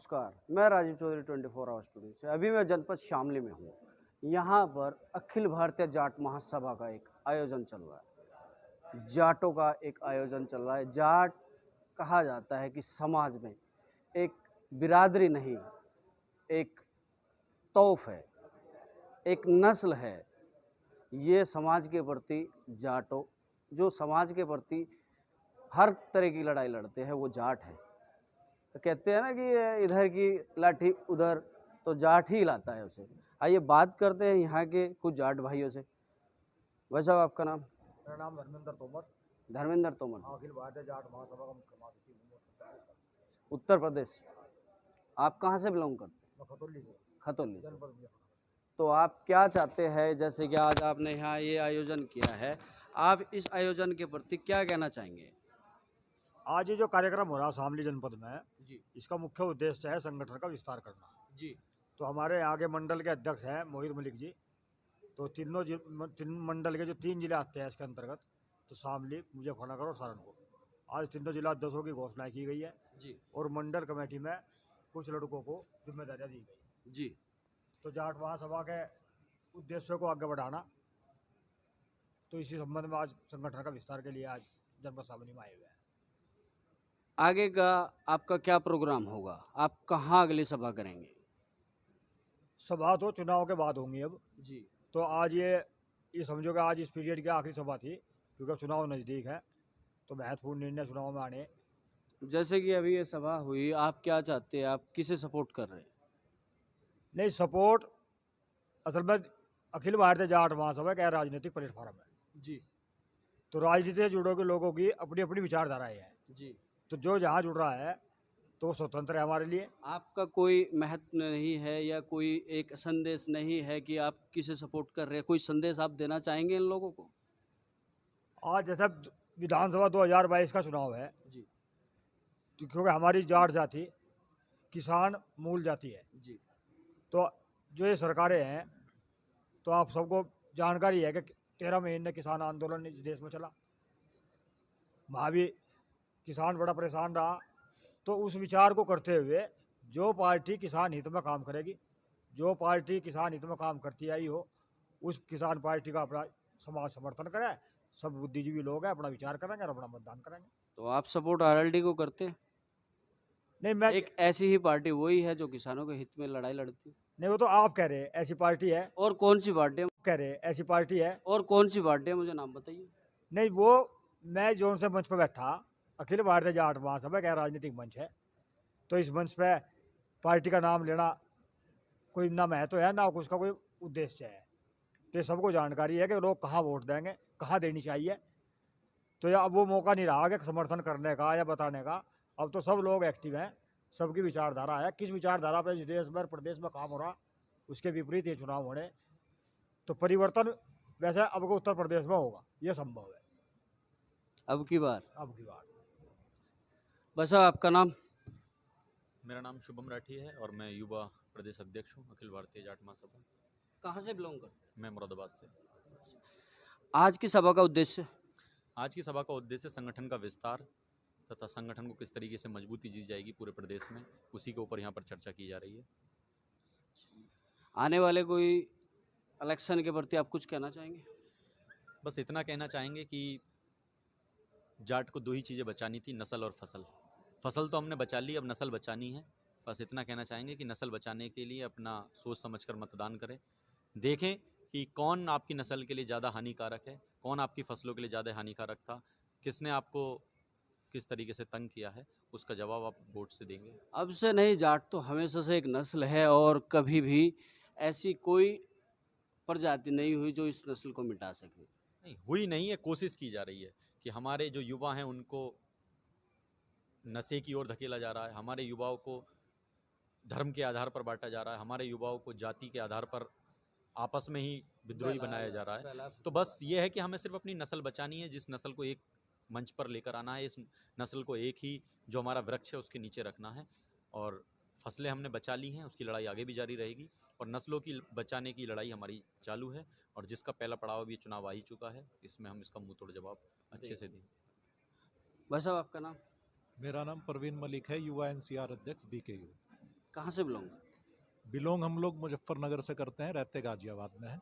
नमस्कार, मैं Rajiv Chaudhary 24 our studio से। अभी मैं जनपद शामली में हूँ। यहाँ पर अखिल भारतीय जाट महासभा का एक आयोजन चल रहा है। जाटों का एक आयोजन चल रहा है। जाट कहा जाता है कि समाज में एक बिरादरी नहीं, एक तौफ है, एक नस्ल है। ये समाज के प्रति जाटों, जो समाज के प्रति हर तरह की लड़ाई लड़ते हैं, वो जाट है। तो कहते हैं ना कि इधर की लाठी उधर, तो जाट ही लाता है उसे। आइए बात करते हैं यहाँ के कुछ जाट भाइयों से। भाई साहब, आपका नाम? मेरा नाम धर्मेंद्र तोमर। धर्मेंद्र तोमर, अखिल भारतीय जाट महासभा का मुख्य महासचिव हूँ। उत्तर प्रदेश। आप कहाँ से बिलोंग करते हैं? मैं खतौली से, खतौली से। जनपद में। तो आप क्या चाहते हैं, जैसे कि आज आपने यहाँ ये आयोजन किया है, आप इस आयोजन के प्रति क्या कहना चाहेंगे? आज ये जो कार्यक्रम हो रहा है शामली जनपद में, जी इसका मुख्य उद्देश्य है संगठन का विस्तार करना। जी तो हमारे यहाँ के मंडल के अध्यक्ष हैं मोहित मलिक जी। तो तीन मंडल के जो 3 जिले आते हैं इसके अंतर्गत, तो शामली, मुजफ्फरनगर और सहारनपुर, आज तीनों जिला अध्यक्षों की घोषणा की गई है जी और मंडल कमेटी में कुछ लड़कों को जिम्मेदारियां दी गई। जी तो जाट महासभा के उद्देश्यों को आगे बढ़ाना, तो इसी संबंध में आज संगठन का विस्तार के लिए आज जनपद शामली में आए हुए हैं। आगे का आपका क्या प्रोग्राम होगा? आप कहाँ अगली सभा करेंगे? सभा तो चुनाव के बाद होंगी अब। जी तो आज ये समझो कि आज इस पीरियड की आखिरी सभा थी, क्योंकि अब चुनाव नज़दीक है, तो महत्वपूर्ण निर्णय चुनाव में आने। जैसे कि अभी ये सभा हुई, आप क्या चाहते हैं? आप किसे सपोर्ट कर रहे हैं? नहीं, सपोर्ट असल में अखिल भारतीय जाट महासभा का राजनीतिक प्लेटफॉर्म है। जी तो राजनीति से जुड़े हुए लोगों की अपनी अपनी विचारधाराएं हैं। जी तो जो जहाँ जुड़ रहा है तो वो स्वतंत्र है हमारे लिए। आपका कोई महत्व नहीं है या कोई एक संदेश नहीं है कि आप किसे सपोर्ट कर रहे हैं? कोई संदेश आप देना चाहेंगे इन लोगों को? आज जैसे विधानसभा 2022 का चुनाव है, जी तो क्योंकि हमारी जाट जाति किसान मूल जाति है, जी तो जो ये सरकारें हैं, तो आप सबको जानकारी है कि 13 महीने किसान आंदोलन इस देश में चला, वहाँ भी किसान बड़ा परेशान रहा। तो उस विचार को करते हुए जो पार्टी किसान हित में काम करेगी, जो पार्टी किसान हित में काम करती आई हो, उस किसान पार्टी का अपना समाज समर्थन करे। सब बुद्धिजीवी लोग हैं, अपना विचार करेंगे और अपना मतदान करेंगे। तो आप सपोर्ट आरएलडी को करते हैं? नहीं, मैं एक ऐसी ही पार्टी वही है जो किसानों के हित में लड़ाई लड़ती है। नहीं, वो तो आप कह रहे हैं ऐसी पार्टी है, और कौन सी पार्टी है? कह रहे हैं ऐसी पार्टी है। और कौन सी पार्टी है, मुझे नाम बताइए। नहीं, वो मैं जो उनसे मंच पर बैठा, अखिल भारतीय जाट महासभा का राजनीतिक मंच है, तो इस मंच पे पार्टी का नाम लेना कोई ना महत्व है ना उसका कोई उद्देश्य है। तो ये सबको जानकारी है कि लोग कहाँ वोट देंगे, कहाँ देनी चाहिए। तो अब वो मौका नहीं रहा कि समर्थन करने का या बताने का। अब तो सब लोग एक्टिव हैं, सबकी विचारधारा है। किस विचारधारा पर इस देश भर प्रदेश में काम हो रहा, उसके विपरीत ये चुनाव होने, तो परिवर्तन वैसे अब उत्तर प्रदेश में होगा, ये संभव है अब की बार। अब की बार। बस साहब, आपका नाम? मेरा नाम शुभम राठी है और मैं युवा प्रदेश अध्यक्ष हूँ अखिल भारतीय जाट महासभा। कहाँ से बिलोंग करते मैं मुरादाबाद से। हैं? आज की सभा का उद्देश्य? आज की सभा का उद्देश्य संगठन का विस्तार तथा संगठन को किस तरीके से मजबूती दी जाएगी पूरे प्रदेश में, उसी के ऊपर यहाँ पर चर्चा की जा रही है। आने वाले कोई इलेक्शन के प्रति आप कुछ कहना चाहेंगे? बस इतना कहना चाहेंगे कि जाट को 2 ही चीज़ें बचानी थी, नस्ल और फसल। फसल तो हमने बचा ली, अब नस्ल बचानी है। बस इतना कहना चाहेंगे कि नस्ल बचाने के लिए अपना सोच समझकर मतदान करें। देखें कि कौन आपकी नस्ल के लिए ज़्यादा हानिकारक है, कौन आपकी फसलों के लिए ज़्यादा हानिकारक था, किसने आपको किस तरीके से तंग किया है, उसका जवाब आप वोट से देंगे। अब से नहीं, जाट तो हमेशा से एक नस्ल है और कभी भी ऐसी कोई प्रजाति नहीं हुई जो इस नस्ल को मिटा सके। नहीं हुई नहीं है, कोशिश की जा रही है कि हमारे जो युवा हैं उनको नशे की ओर धकेला जा रहा है, हमारे युवाओं को धर्म के आधार पर बांटा जा रहा है, हमारे युवाओं को जाति के आधार पर आपस में ही विद्रोही बनाया जा रहा है। तो बस ये है कि हमें सिर्फ अपनी नस्ल बचानी है, जिस नस्ल को एक मंच पर लेकर आना है, इस नस्ल को एक ही जो हमारा वृक्ष है उसके नीचे रखना है। और फसलें हमने बचा ली हैं, उसकी लड़ाई आगे भी जारी रहेगी और नस्लों की बचाने की लड़ाई हमारी चालू है। और जिसका पहला पड़ाव भी चुनाव आ ही चुका है, इसमें हम इसका मुंह तोड़ जवाब अच्छे से देंगे। बस साहब, आपका नाम? मेरा नाम परवीन मलिक है, युवा एनसीआर अध्यक्ष बीकेयू। कहाँ से बिलोंग करते हैं? बिलोंग हम लोग मुजफ्फरनगर से करते हैं, रहते गाजियाबाद में हैं।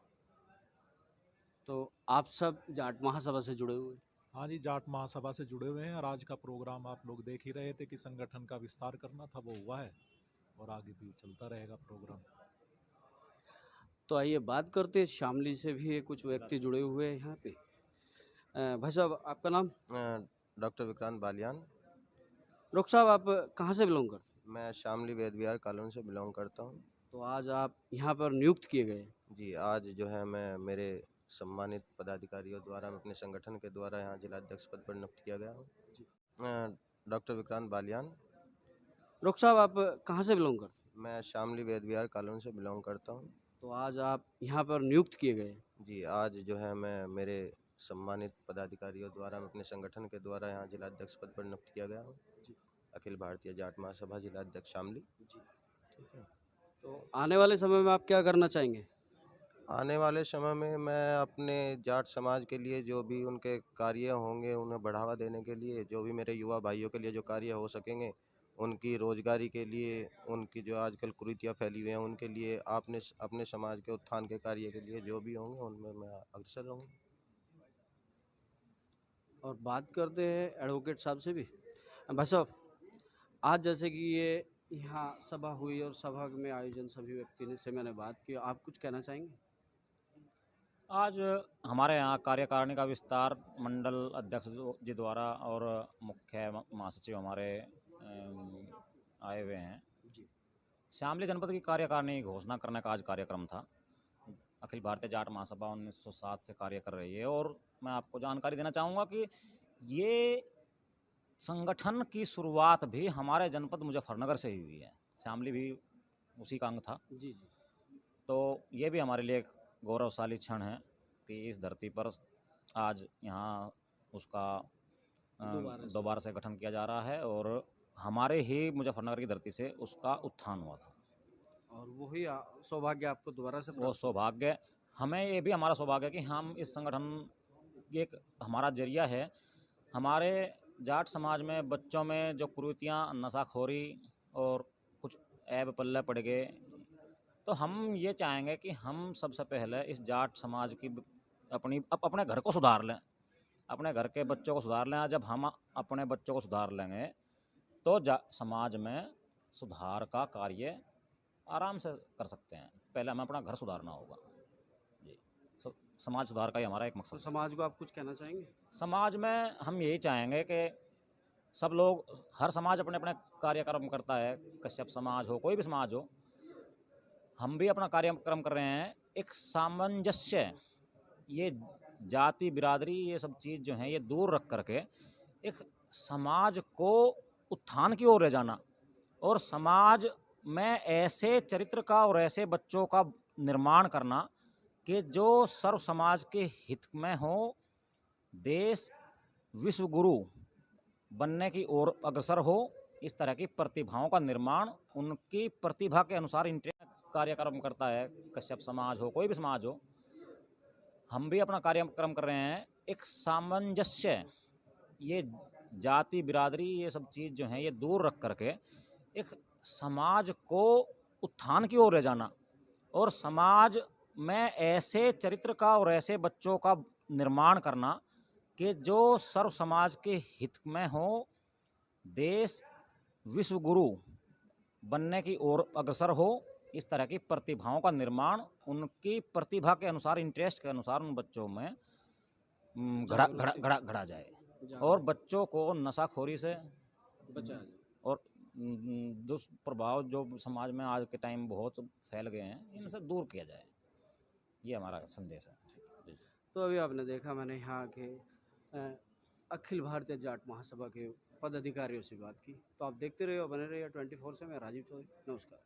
तो आप सब जाट महासभा से जुड़े हुए हैं। हाँ जी, जाट महासभा से जुड़े हुए हैं और आज का प्रोग्राम आप लोग देख ही रहे थे कि संगठन का विस्तार करना था, वो हुआ है और आगे भी चलता रहेगा प्रोग्राम। तो आइए बात करते हैं, शामली से भी कुछ व्यक्ति जुड़े हुए हैं यहाँ पे। भाई साहब, आपका नाम? डॉक्टर विक्रांत बालियान। डॉक्टर साहब, आप कहाँ से बिलोंग करते हैं? मैं शामली वेद विहार कॉलोनी से बिलोंग करता हूँ। तो आज आप यहाँ पर नियुक्त किए गए हैं। जी, आज जो है मैं मेरे सम्मानित पदाधिकारियों द्वारा मैं अपने संगठन के द्वारा यहाँ जिलाध्यक्ष पद पर नियुक्त किया गया हूँ। डॉक्टर विक्रांत बालियान। डॉक्टर साहब, आप कहाँ से बिलोंग करते हैं? मैं शामली वेद विहार कॉलोनी से बिलोंग करता हूँ। तो आज आप यहाँ पर नियुक्त किए गए हैं। जी, आज जो है मैं मेरे सम्मानित पदाधिकारियों द्वारा मैं अपने संगठन के द्वारा यहाँ जिलाध्यक्ष पद पर नियुक्त किया गया हूँ। अखिल भारतीय जाट महासभा जिलाध्यक्ष शामली। ठीक है। तो आने वाले समय में आप क्या करना चाहेंगे? आने वाले समय में मैं अपने जाट समाज के लिए जो भी उनके कार्य होंगे उन्हें बढ़ावा देने के लिए, जो भी मेरे युवा भाइयों के लिए जो कार्य हो सकेंगे, उनकी रोजगारी के लिए, उनकी जो आजकल कुरीतियाँ फैली हुई हैं उनके लिए, आपने अपने समाज के उत्थान के कार्य के लिए जो भी होंगे उनमें मैं अग्रसर रहूँगा। और बात करते हैं एडवोकेट साहब से भी। भाई साहब, आज जैसे कि ये यहाँ सभा हुई और सभा में आयोजन सभी व्यक्ति ने से मैंने बात की, आप कुछ कहना चाहेंगे? आज हमारे यहाँ कार्यकारिणी का विस्तार मंडल अध्यक्ष जी द्वारा और मुख्य महासचिव हमारे आए हुए हैं। शामली जनपद की कार्यकारिणी घोषणा करने का आज कार्यक्रम था। अखिल भारतीय जाट महासभा 1907 से कार्य कर रही है और मैं आपको जानकारी देना चाहूँगा कि ये संगठन की शुरुआत भी हमारे जनपद मुजफ्फरनगर से ही हुई है। शामली भी उसी का अंग था। जी। तो ये भी हमारे लिए एक गौरवशाली क्षण है कि इस धरती पर आज यहाँ उसका दोबारा से गठन किया जा रहा है और हमारे ही मुजफ्फरनगर की धरती से उसका उत्थान हुआ था। और वही सौभाग्य आपको दोबारा से वो सौभाग्य, हमें ये भी हमारा सौभाग्य है कि हम इस संगठन एक हमारा जरिया है। हमारे जाट समाज में बच्चों में जो कुरीतियाँ, नशाखोरी और कुछ ऐब पल्ले पड़ गए, तो हम ये चाहेंगे कि हम सबसे पहले इस जाट समाज की अपने घर को सुधार लें, अपने घर के बच्चों को सुधार लें। जब हम अपने बच्चों को सुधार लेंगे तो समाज में सुधार का कार्य आराम से कर सकते हैं। पहले हमें अपना घर सुधारना होगा जी। समाज सुधार का ही हमारा एक मकसद। तो समाज को आप कुछ कहना चाहेंगे? समाज में हम यही चाहेंगे कि सब लोग, हर समाज अपने अपने कार्यक्रम करता है, कश्यप समाज हो, कोई भी समाज हो, हम भी अपना कार्यक्रम कर रहे हैं। एक सामंजस्य, ये जाति बिरादरी ये सब चीज़ जो है ये दूर रख करके एक समाज को उत्थान की ओर ले जाना और समाज में ऐसे चरित्र का और ऐसे बच्चों का निर्माण करना कि जो सर्व समाज के हित में हो, देश विश्व गुरु बनने की ओर अग्रसर हो। इस तरह की प्रतिभाओं का निर्माण उनकी प्रतिभा के अनुसार कार्यक्रम करता है। कश्यप समाज हो, कोई भी समाज हो, हम भी अपना कार्यक्रम कर रहे हैं। एक सामंजस्य, ये जाति बिरादरी ये सब चीज़ जो है ये दूर रख करके एक समाज को उत्थान की ओर ले जाना और समाज में ऐसे चरित्र का और ऐसे बच्चों का निर्माण करना कि जो सर्व समाज के हित में हो, देश विश्व गुरु बनने की ओर अग्रसर हो। इस तरह की प्रतिभाओं का निर्माण उनकी प्रतिभा के अनुसार, इंटरेस्ट के अनुसार उन बच्चों में घड़ा जाए और बच्चों को नशाखोरी से बचा और दुष्प्रभाव जो समाज में आज के टाइम बहुत फैल गए हैं, इनसे दूर किया जाए। ये हमारा संदेश है। तो अभी आपने देखा, मैंने यहाँ के अखिल भारतीय जाट महासभा के पदाधिकारियों से बात की। तो आप देखते रहिए और बने रहिए 24 से। मैं राजीव चौधरी, नमस्कार।